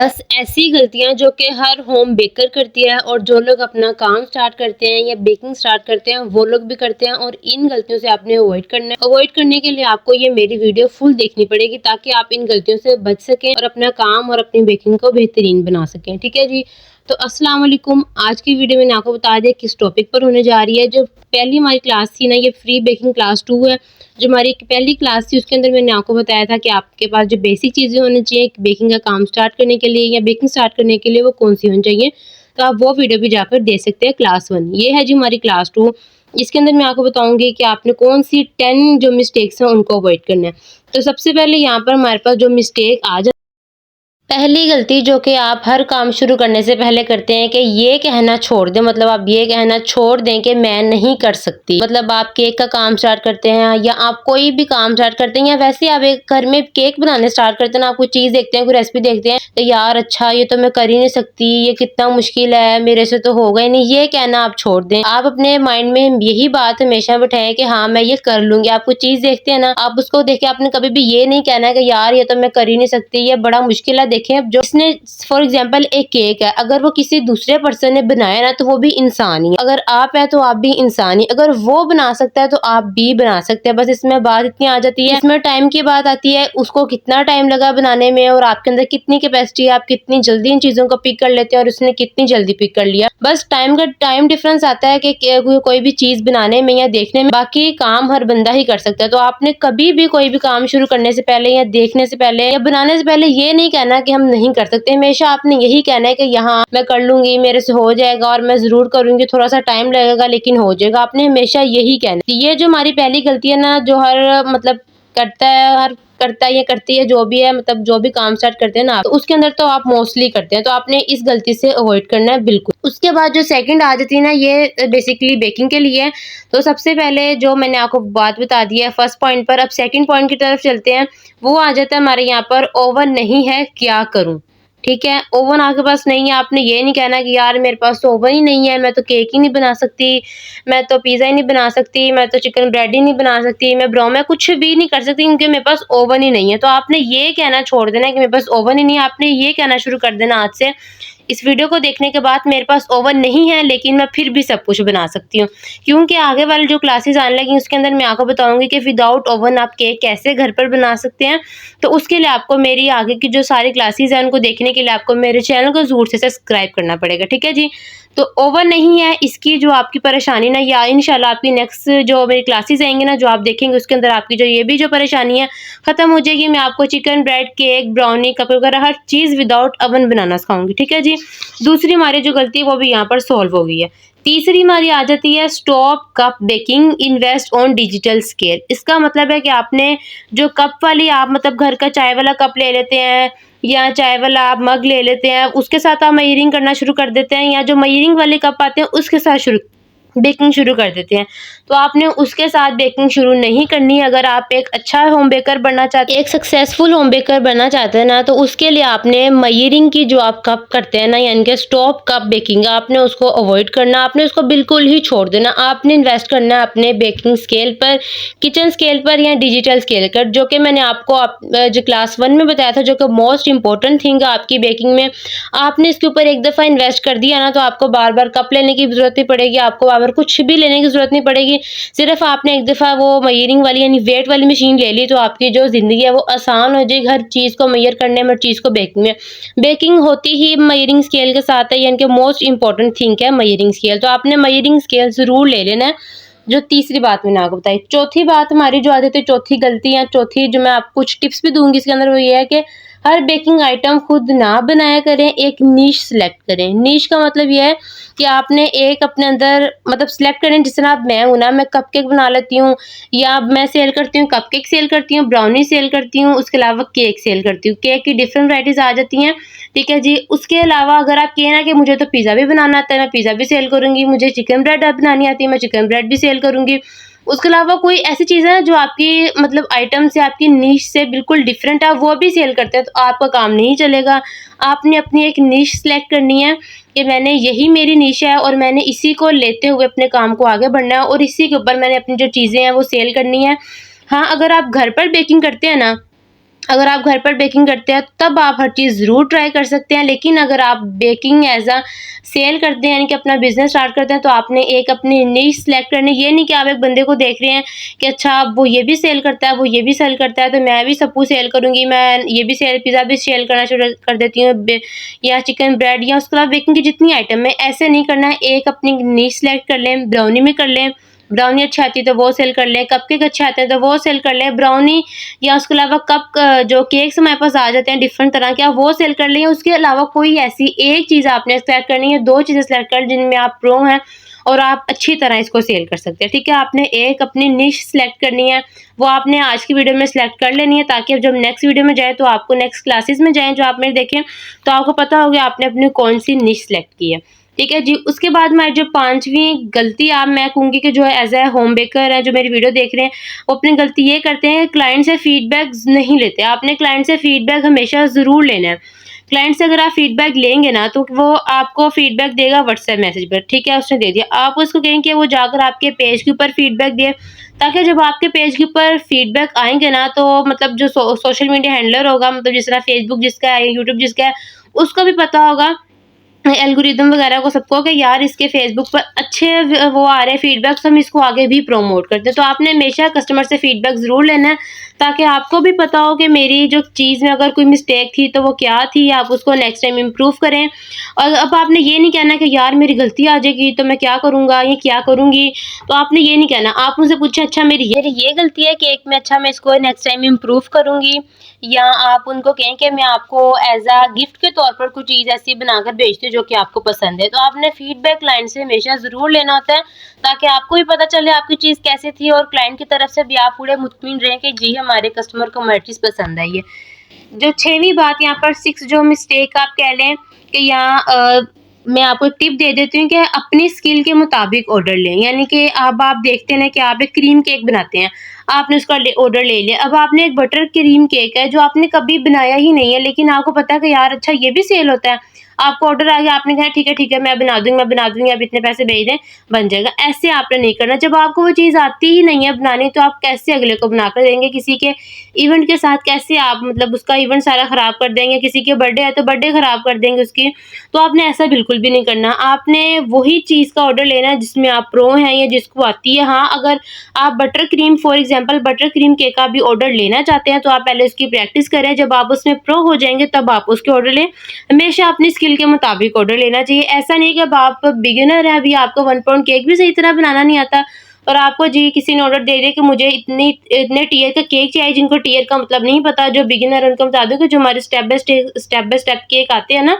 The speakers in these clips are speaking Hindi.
बस ऐसी गलतियाँ जो कि हर होम बेकर करती है और जो लोग अपना काम स्टार्ट करते हैं या बेकिंग स्टार्ट करते हैं वो लोग भी करते हैं, और इन गलतियों से आपने अवॉइड करना है। अवॉइड करने के लिए आपको ये मेरी वीडियो फुल देखनी पड़ेगी ताकि आप इन गलतियों से बच सकें और अपना काम और अपनी बेकिंग को बेहतरीन बना सकें। ठीक है जी। तो अस्सलाम वालेकुम। आज की वीडियो मैंने आपको बता दिया किस टॉपिक पर होने जा रही है। जो पहली हमारी क्लास थी ना, ये फ्री बेकिंग क्लास 2 है। जो हमारी पहली क्लास थी उसके अंदर मैंने आपको बताया था कि आपके पास जो बेसिक चीज़ें होनी चाहिए बेकिंग का काम स्टार्ट करने के लिए या बेकिंग स्टार्ट करने के लिए, वो कौन सी होनी चाहिए। तो आप वो वीडियो भी जाकर देख सकते हैं। क्लास 1 ये है जी हमारी क्लास 2। इसके अंदर मैं आपको बताऊंगी कि आपने कौन सी 10 जो मिस्टेक्स हैं उनको अवॉइड करना है। तो सबसे पहले यहाँ पर हमारे पास जो मिस्टेक आ जाती, पहली गलती जो कि आप हर काम शुरू करने से पहले करते हैं कि ये कहना छोड़ दें, मतलब आप ये कहना छोड़ दें कि मैं नहीं कर सकती। मतलब आप केक का काम स्टार्ट करते हैं या आप कोई भी काम स्टार्ट करते हैं या वैसे आप एक घर में केक बनाने स्टार्ट करते हैं ना, आप कोई चीज़ देखते हैं, कोई रेसिपी देखते हैं तो यार अच्छा ये तो मैं कर ही नहीं सकती, ये कितना मुश्किल है, मेरे से तो होगा ही नहीं। ये कहना आप छोड़ दें। आप अपने माइंड में यही बात हमेशा बिठाएं कि हाँ मैं ये कर लूंगी। आप कोई चीज़ देखते हैं ना, आप उसको देख के आपने कभी भी ये नहीं कहना है कि यार ये तो मैं कर ही नहीं सकती, ये बड़ा मुश्किल है। देखें अब जो इसने फॉर एग्जांपल एक केक है, अगर वो किसी दूसरे पर्सन ने बनाया ना तो वो भी इंसान ही है। अगर आप है तो आप भी इंसान ही, अगर वो बना सकता है तो आप भी बना सकते हैं। बस इसमें बात इतनी आ जाती है, इसमें टाइम की बात आती है, उसको कितना टाइम लगा बनाने में और आपके अंदर कितनी कैपेसिटी है, आप कितनी जल्दी इन चीजों को पिक कर लेते हैं और उसने कितनी जल्दी पिक कर लिया। बस टाइम डिफरेंस आता है कि कोई भी चीज बनाने में या देखने में। बाकी काम हर बंदा ही कर सकता है। तो आपने कभी भी कोई भी काम शुरू करने से पहले या देखने से पहले या बनाने से पहले ये नहीं कहना कि हम नहीं कर सकते। हमेशा आपने यही कहना है कि यहाँ मैं कर लूंगी, मेरे से हो जाएगा और मैं जरूर करूंगी, थोड़ा सा टाइम लगेगा लेकिन हो जाएगा। आपने हमेशा यही कहना। ये जो हमारी पहली गलती है ना, जो हर मतलब करता है या करती है, जो भी है, मतलब जो भी काम स्टार्ट करते हैं ना तो उसके अंदर तो आप मोस्टली करते हैं, तो आपने इस गलती से अवॉइड करना है बिल्कुल। उसके बाद जो सेकंड आ जाती है ना, ये बेसिकली बेकिंग के लिए है। तो सबसे पहले जो मैंने आपको बात बता दी है फर्स्ट पॉइंट पर, अब सेकंड पॉइंट की तरफ चलते हैं। वो आ जाता है हमारे यहाँ पर, ओवन नहीं है क्या करूं। ठीक है, ओवन आपके पास नहीं है, आपने ये नहीं कहना कि यार मेरे पास तो ओवन ही नहीं है, मैं तो केक ही नहीं बना सकती, मैं तो पिज़्ज़ा ही नहीं बना सकती, मैं तो चिकन ब्रेड ही नहीं बना सकती, मैं कुछ भी नहीं कर सकती क्योंकि मेरे पास ओवन ही नहीं है। तो आपने ये कहना छोड़ देना कि मेरे पास ओवन ही नहीं है। आपने ये कहना शुरू कर देना आज से, इस वीडियो को देखने के बाद, मेरे पास ओवन नहीं है लेकिन मैं फिर भी सब कुछ बना सकती हूँ। क्योंकि आगे वाली जो क्लासेस आने लगी उसके अंदर मैं आपको बताऊंगी कि विदाउट ओवन आप केक कैसे घर पर बना सकते हैं। तो उसके लिए आपको मेरी आगे की जो सारी क्लासेस हैं उनको देखने के लिए आपको मेरे चैनल को ज़रूर से सब्सक्राइब करना पड़ेगा। ठीक है जी। तो ओवन नहीं है, इसकी जो आपकी परेशानी ना, या इंशाल्लाह आपकी नेक्स्ट जो मेरी क्लासेस आएंगी ना, जो आप देखेंगे उसके अंदर आपकी जो ये भी जो परेशानी है ख़त्म हो जाएगी। मैं आपको chicken bread, cake, brownie, cup वगैरह हर चीज़ विदाउट ओवन बनाना सिखाऊंगी। ठीक है जी। दूसरी हमारी जो गलती है वो भी यहाँ पर सॉल्व हो गई है। तीसरी हमारी आ जाती है stop cup baking, invest on digital scale. इसका मतलब है कि आपने जो कप वाली, आप मतलब घर का चाय वाला कप ले लेते हैं या चाय वाला आप मग ले लेते हैं, उसके साथ आप मेजरिंग करना शुरू कर देते हैं, या जो मेजरिंग वाले कप आते हैं उसके साथ बेकिंग शुरू कर देते हैं। तो आपने उसके साथ बेकिंग शुरू नहीं करनी। अगर आप एक अच्छा होम बेकर बनना चाहते हैं, एक सक्सेसफुल होम बेकर बनना चाहते हैं ना, तो उसके लिए आपने मेजरिंग की जो आप कप करते हैं ना, यानी कि स्टॉप कप बेकिंग, आपने उसको अवॉइड करना, आपने उसको बिल्कुल ही छोड़ देना। आपने इन्वेस्ट करना है अपने बेकिंग स्केल पर, किचन स्केल पर या डिजिटल स्केल पर, जो कि मैंने आपको जो क्लास 1 में बताया था, जो कि मोस्ट इंपॉर्टेंट थिंग है आपकी बेकिंग में। आपने इसके ऊपर एक दफ़ा इन्वेस्ट कर दिया ना तो आपको बार बार कप लेने की जरूरत नहीं पड़ेगी, आपको बार बार कुछ भी लेने की जरूरत नहीं पड़ेगी। सिर्फ आपने एक दफ़ा वो मेजरिंग वाली यानी वेट वाली मशीन ले ली तो आपकी जो ज़िंदगी है वो आसान हो जाएगी हर चीज़ को मेजर करने में, हर चीज़ को बेकिंग में। बेकिंग होती ही मेजरिंग स्केल के साथ है, यानी कि मोस्ट इंपॉर्टेंट थिंग है मेजरिंग स्केल। तो आपने मेजरिंग स्केल ज़रूर ले लेना है। जो तीसरी बात मैंने आपको बताई। चौथी बात हमारी जो आ जाती है, चौथी गलती या चौथी जो मैं आपको कुछ टिप्स भी दूंगी इसके अंदर, वो ये है कि हर बेकिंग आइटम खुद ना बनाया करें, एक नीश सेलेक्ट करें। नीश का मतलब ये है कि आपने एक अपने अंदर मतलब सेलेक्ट करें। जिस तरह आप मैं हूं ना, मैं कपकेक बना लेती हूँ, या मैं सेल करती हूँ कपकेक सेल करती हूँ, ब्राउनी सेल करती हूँ, उसके अलावा केक सेल करती हूँ। केक की डिफरेंट वैराइटीज आ जाती हैं। ठीक है जी। उसके अलावा अगर आप कहें ना कि मुझे तो पिज़्ज़ा भी बनाना आता है, मैं पिज़्ज़ा भी सेल करूँगी, मुझे चिकन ब्रेड बनानी आती है, मैं चिकन ब्रेड भी सेल करूँगी। उसके अलावा कोई ऐसी चीज़ है जो आपकी मतलब आइटम से, आपकी नीश से बिल्कुल डिफरेंट है, वो भी सेल करते हैं, तो आपका काम नहीं चलेगा। आपने अपनी एक नीश सेलेक्ट करनी है कि मैंने यही मेरी नीश है और मैंने इसी को लेते हुए अपने काम को आगे बढ़ना है और इसी के ऊपर मैंने अपनी जो चीज़ें हैं वो सेल करनी है। हाँ, अगर आप घर पर बेकिंग करते हैं ना अगर आप घर पर बेकिंग करते हैं तब आप हर चीज़ ज़रूर ट्राई कर सकते हैं, लेकिन अगर आप बेकिंग एज़ अ सेल करते हैं यानी कि अपना बिज़नेस स्टार्ट करते हैं तो आपने एक अपनी निश सेलेक्ट करनी। ये नहीं कि आप एक बंदे को देख रहे हैं कि अच्छा वो ये भी सेल करता है, वो ये भी सेल करता है तो मैं भी सब कुछ सेल करूँगी, मैं ये भी सेल पिज़्ज़ा भी सेल करना शुरू कर देती हूँ या चिकन ब्रेड या उसके अलावा बेकिंग की जितनी आइटम है, ऐसे नहीं करना है। एक अपनी निश सेलेक्ट कर लें, ब्राउनी में कर लें, ब्राउनी अच्छी आती है तो वो सेल कर लें, कपकेक अच्छे आते हैं तो वो सेल कर लें, ब्राउनी या उसके अलावा जो केक्स हमारे पास आ जाते हैं डिफरेंट तरह के, आप वो सेल कर लें। उसके अलावा कोई ऐसी एक चीज़ आपने सेलेक्ट करनी है, 2 चीज़ें सेलेक्ट कर जिनमें आप प्रो हैं और आप अच्छी तरह इसको सेल कर सकते हैं, ठीक है। आपने एक अपनी निश सेलेक्ट करनी है, वो आपने आज की वीडियो में सेलेक्ट कर लेनी है ताकि अब जब नेक्स्ट वीडियो में जाए तो आपको नेक्स्ट क्लासेस में जाएँ जो आप मेरे देखें तो आपको पता होगा आपने अपनी कौन-सी निश सेलेक्ट की है। ठीक है जी। उसके बाद हमारी जो 5वीं गलती मैं कहूँगी कि जो है एज़ अ होम बेकर है जो मेरी वीडियो देख रहे हैं, वो अपनी गलती ये करते हैं क्लाइंट से फीडबैक नहीं लेते। आपने क्लाइंट से फीडबैक हमेशा ज़रूर लेना है। क्लाइंट से अगर आप फीडबैक लेंगे ना तो वो आपको फीडबैक देगा व्हाट्सएप मैसेज पर, ठीक है, उसने दे दिया। आप उसको कहेंगे कि वो जाकर आपके पेज के ऊपर फीडबैक दे, ताकि जब आपके पेज के ऊपर फीडबैक आएँगे ना तो मतलब जो सोशल मीडिया हैंडलर होगा, मतलब जिस तरह फेसबुक जिसका है, यूट्यूब जिसका है, उसको भी पता होगा एल्गोरिदम वगैरह को सबको कि यार इसके फेसबुक पर अच्छे वो आ रहे हैं फीडबैक्स, हम इसको आगे भी प्रमोट करते हैं। तो आपने हमेशा कस्टमर से फीडबैक ज़रूर लेना है ताकि आपको भी पता हो कि मेरी जो चीज़ में अगर कोई मिस्टेक थी तो वो क्या थी, आप उसको नेक्स्ट टाइम इम्प्रूव करें। और अब आपने ये नहीं कहना कि यार मेरी गलती आ जाएगी तो मैं क्या करूँगा या क्या करूँगी, तो आपने ये नहीं कहना। आप उनसे पूछें अच्छा मेरी ये गलती है केक में, अच्छा मैं इसको नेक्स्ट टाइम इम्प्रूव करूँगी। या आप उनको कहें कि मैं आपको एज़ अ गिफ्ट के तौर पर कुछ चीज़ ऐसी बनाकर भेजती हूँ जो कि आपको पसंद है। तो आपने फीडबैक क्लाइंट से हमेशा ज़रूर लेना होता है ताकि आपको भी पता चले आपकी चीज़ कैसी थी और क्लाइंट की तरफ से भी आप पूरे मुतमिन रहें कि जी हमारे कस्टमर को हमारी चीज़ पसंद आई है। जो 6वीं बात यहाँ पर 6 जो मिस्टेक आप कह लें कि यहाँ मैं आपको एक टिप दे देती हूँ कि अपनी स्किल के मुताबिक ऑर्डर लें। यानी कि अब आप देखते हैं ना कि आप एक क्रीम केक बनाते हैं, आपने उसका ऑर्डर ले लिया। अब आपने एक बटर क्रीम केक है जो आपने कभी बनाया ही नहीं है, लेकिन आपको पता है कि यार अच्छा ये भी सेल होता है। आपको ऑर्डर आ गया, आपने कहा ठीक है मैं बना दूँगी, आप इतने पैसे भेज दें, बन जाएगा। ऐसे आपने नहीं करना। जब आपको वो चीज़ आती ही नहीं है बनानी तो आप कैसे अगले को बनाकर देंगे? किसी के इवेंट के साथ कैसे आप मतलब उसका इवेंट सारा ख़राब कर देंगे? किसी के बर्थडे है तो बर्थडे ख़राब कर देंगे उसकी। तो आपने ऐसा बिल्कुल भी नहीं करना। आपने वही चीज़ का ऑर्डर लेना है जिसमें आप प्रो हैं या जिसको आती है। हाँ, अगर आप butter cream for example butter cream cake का भी ऑर्डर लेना चाहते हैं तो आप पहले उसकी प्रैक्टिस करें। जब आप उसमें प्रो हो जाएँगे तब आप उसके ऑर्डर लें। हमेशा अपनी स्किल के मुताबिक ऑर्डर लेना चाहिए। ऐसा नहीं कि अब आप बिगिनर हैं, अभी आपको 1 पाउंड केक भी सही तरह बनाना नहीं आता और आपको जी किसी ने ऑर्डर दे दिया कि मुझे इतने टियर का केक चाहिए, जिनको टियर का मतलब नहीं पता, जो बिगिनर है उनको बता दूँ कि जो हमारे स्टेप बाय स्टेप केक आते हैं ना,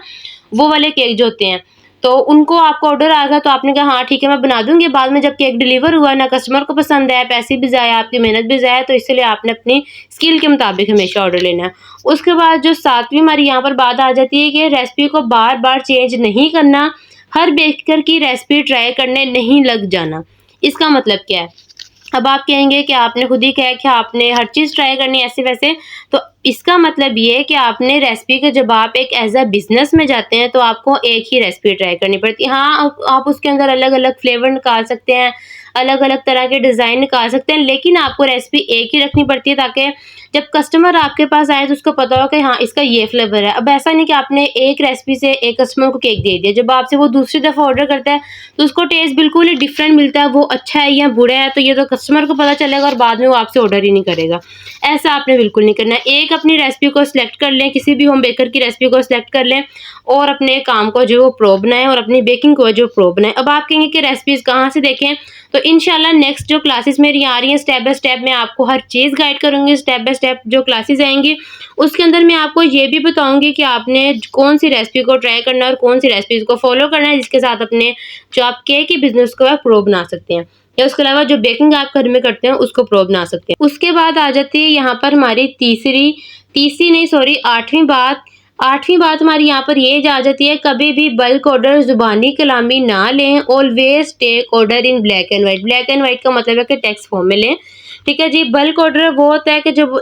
वो वाले केक जो होते हैं, तो उनको आपको ऑर्डर आ गया तो आपने कहा हाँ ठीक है मैं बना दूँगी। बाद में जब केक डिलीवर हुआ ना कस्टमर को पसंद आया, पैसे भी ज़ाया, आपकी मेहनत भी ज़ाया, तो इसलिए आपने अपनी स्किल के मुताबिक हमेशा ऑर्डर लेना है। उसके बाद जो 7वीं हमारी यहाँ पर बात आ जाती है कि रेसिपी को बार-बार चेंज नहीं करना, हर बेकर की रेसिपी ट्राई करने नहीं लग जाना। इसका मतलब क्या है? अब आप कहेंगे कि आपने खुद ही कहा कि आपने हर चीज़ ट्राई करनी है ऐसे-वैसे, तो इसका मतलब ये है कि आपने रेसिपी का जब आप एक एज़ अ बिज़नेस में जाते हैं तो आपको एक ही रेसिपी ट्राई करनी पड़ती है। हाँ, आप उसके अंदर अलग-अलग फ्लेवर निकाल सकते हैं, अलग-अलग तरह के डिज़ाइन निकाल सकते हैं, लेकिन आपको रेसिपी एक ही रखनी पड़ती है ताकि जब कस्टमर आपके पास आए तो उसको पता हो कि हाँ, इसका ये फ्लेवर है। अब ऐसा नहीं कि आपने एक रेसिपी से एक कस्टमर को केक दे दिया, जब आपसे वो दूसरी दफ़ा ऑर्डर करता है तो उसको टेस्ट बिल्कुल ही डिफरेंट मिलता है, वो अच्छा है या बुरा है तो ये तो कस्टमर को पता चलेगा और बाद में वो आपसे ऑर्डर ही नहीं करेगा। ऐसा आपने बिल्कुल नहीं करना है। एक अपनी रेसिपी को सिलेक्ट कर लें, किसी भी होम बेकर की रेसिपी को सिलेक्ट कर लें और अपने काम को जो प्रो बनाएँ और अपनी बेकिंग को जो प्रो बनाएँ। अब आप कहेंगे कि रेसिपीज़ कहाँ से देखें? तो इंशाल्लाह नेक्स्ट जो क्लासेस मेरी आ रही हैं स्टेप बाय स्टेप मैं आपको हर चीज़ गाइड करूँगी। स्टेप बाय स्टेप जो क्लासेस आएँगी उसके अंदर मैं आपको ये भी बताऊँगी कि आपने कौन-सी रेसिपी को ट्राई करना है और कौन-सी रेसिपीज़ को फ़ॉलो करना है जिसके साथ अपने जो आप केक के बिज़नेस को आप प्रो बना सकते हैं। या उसके अलावा जो बेकिंग आप घर में करते हैं उसको प्रो बना सकते हैं। उसके बाद आ जाती है यहाँ पर हमारी तीसरी नहीं सॉरी 8वीं बात हमारी यहाँ पर ये आ जाती है, कभी भी बल्क ऑर्डर ज़ुबानी कलामी ना लें। Always take order in black and white. Black and white का मतलब है कि टेक्स्ट फॉर्म में लें। ठीक है जी। बल्क ऑर्डर वो होता है कि जब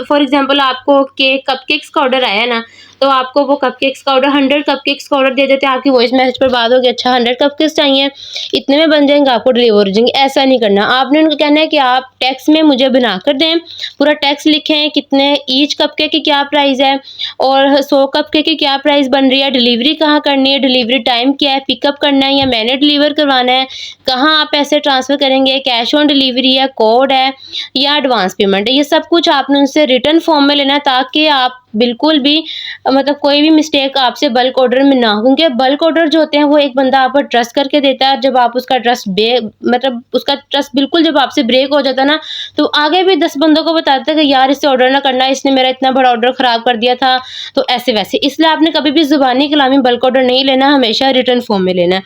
फॉर एग्जांपल आपको कपकेक्स का ऑर्डर आया ना, तो आपको वो कपकेक्स का ऑर्डर 100 कपकेक्स का ऑर्डर दे देते हैं, आपकी वॉइस मैसेज पर बात होगी, अच्छा 100 कपकेक्स चाहिए, इतने में बन जाएंगे, आपको डिलीवर हो जाएंगे। ऐसा नहीं करना, आपने उनको कहना है कि आप टेक्स्ट में मुझे बना कर दें, पूरा टेक्स्ट लिखें, कितने ईच कपकेक की क्या प्राइस है और 100 कपकेक की क्या प्राइस बन रही है, डिलीवरी कहाँ करनी है, डिलीवरी टाइम क्या है, पिकअप करना है या मैंने डिलीवर करवाना है, कहाँ आप पैसे ट्रांसफ़र करेंगे, कैश ऑन डिलीवरी है, कोड है या एडवांस पेमेंट है। ये सब कुछ आपने उनसे रिटन फॉर्म में लेना है, ताकि आप बिल्कुल भी मतलब कोई भी मिस्टेक आपसे बल्क ऑर्डर में ना हो, क्योंकि बल्क ऑर्डर जो होते हैं वो एक बंदा आप पर ट्रस्ट करके देता है, जब आप उसका ट्रस्ट मतलब उसका ट्रस्ट बिल्कुल जब आपसे ब्रेक हो जाता है ना, तो आगे भी 10 बंदों को बताता है कि यार इससे ऑर्डर ना करना, इसने मेरा इतना बड़ा ऑर्डर ख़राब कर दिया था, तो ऐसे वैसे। इसलिए आपने कभी भी ज़ुबानी कलामी बल्क ऑर्डर नहीं लेना, हमेशा रिटन फॉर्म में लेना है।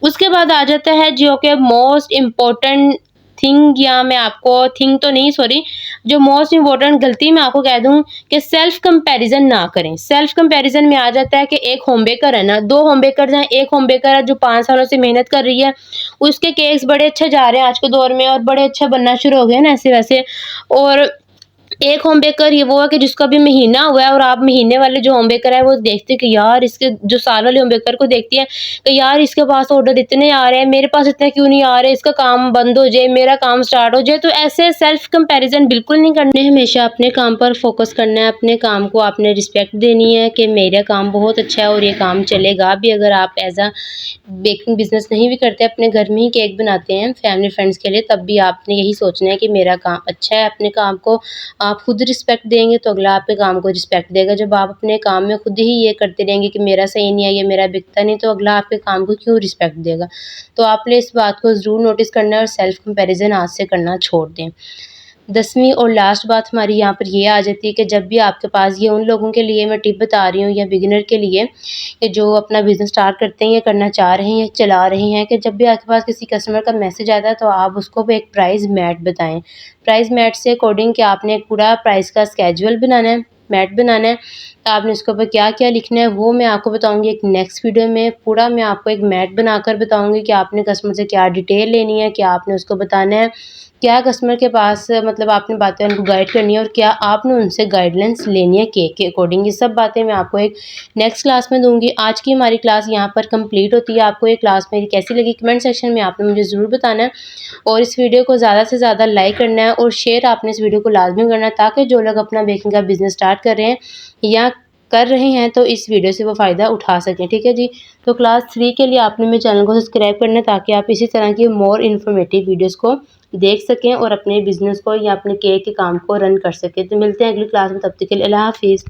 उसके बाद आ जाता है जो कि मोस्ट इम्पोर्टेंट थिंग, या मैं आपको थिंग तो नहीं सॉरी, जो मोस्ट इम्पोर्टेंट गलती मैं आपको कह दूं कि सेल्फ कंपैरिजन ना करें। सेल्फ कंपैरिजन में आ जाता है कि एक होम बेकर है ना, 2 होम बेकर हैं, एक होम बेकर है जो 5 सालों से मेहनत कर रही है, उसके केक्स बड़े अच्छे जा रहे हैं आज के दौर में और बड़े अच्छे बनना शुरू हो गए ना ऐसे वैसे, और एक होम बेकर ये वो है कि जिसका भी महीना हुआ है और आप महीने वाले जो होम बेकर है वो देखते हैं कि यार इसके, जो साल वाले होम बेकर को देखती है कि यार इसके पास ऑर्डर इतने आ रहे हैं, मेरे पास इतने क्यों नहीं आ रहे, इसका काम बंद हो जाए, मेरा काम स्टार्ट हो जाए। तो ऐसे सेल्फ कंपैरिजन बिल्कुल नहीं करने, हमेशा अपने काम पर फोकस करना है, अपने काम को आपने रिस्पेक्ट देनी है कि मेरा काम बहुत अच्छा है और ये काम चलेगा भी। अगर आप एज अ बेकिंग बिजनेस नहीं भी करते, अपने घर में ही केक बनाते हैं फैमिली फ्रेंड्स के लिए, तब भी आपने यही सोचना है कि मेरा काम अच्छा है। अपने काम को आप खुद रिस्पेक्ट देंगे तो अगला आपके काम को रिस्पेक्ट देगा। जब आप अपने काम में खुद ही ये करते रहेंगे कि मेरा सही नहीं है, ये मेरा बिकता नहीं, तो अगला आपके काम को क्यों रिस्पेक्ट देगा। तो आपने इस बात को ज़रूर नोटिस करना है और सेल्फ कंपैरिजन आज से करना छोड़ दें। 10वीं और लास्ट बात हमारी यहाँ पर ये आ जाती है कि जब भी आपके पास, ये उन लोगों के लिए मैं टिप बता रही हूँ या बिगिनर के लिए कि जो अपना बिज़नेस स्टार्ट करते हैं या करना चाह रहे हैं या चला रहे हैं, कि जब भी आपके पास किसी कस्टमर का मैसेज आता है तो आप उसको एक प्राइस मैट बताएं। प्राइस मैट से अकॉर्डिंग कि आपने एक पूरा प्राइस का स्केड्यूल बनाना है, मैट बनाना है, तो आपने उसके ऊपर क्या क्या लिखना है वो मैं आपको बताऊंगी एक नेक्स्ट वीडियो में। पूरा मैं आपको एक मैट बनाकर बताऊंगी कि आपने कस्टमर से क्या डिटेल लेनी है, क्या आपने उसको बताना है, क्या कस्टमर के पास मतलब आपने बातें उनको गाइड करनी है और क्या आपने उनसे गाइडलाइंस लेनी है केक के अकॉर्डिंग। ये सब बातें मैं आपको एक नेक्स्ट क्लास में दूंगी। आज की हमारी क्लास यहाँ पर कंप्लीट होती है। आपको ये क्लास मेरी कैसी लगी कमेंट सेक्शन में आपने मुझे ज़रूर बताना है, और इस वीडियो को ज़्यादा से ज़्यादा लाइक करना है और शेयर आपने इस वीडियो को लाजमी करना है, ताकि जो लोग अपना बेकिंग का बिज़नेस स्टार्ट कर रहे हैं या कर रहे हैं तो इस वीडियो से वो फ़ायदा उठा सकें। ठीक है जी। तो क्लास 3 के लिए आपने मेरे चैनल को सब्सक्राइब करना है, ताकि आप इसी तरह की मोर इन्फॉर्मेटिव वीडियोस को देख सकें और अपने बिज़नेस को या अपने केक के काम को रन कर सकें। तो मिलते हैं अगली क्लास में, तब तक के लिए अल्लाह हाफ़िज़।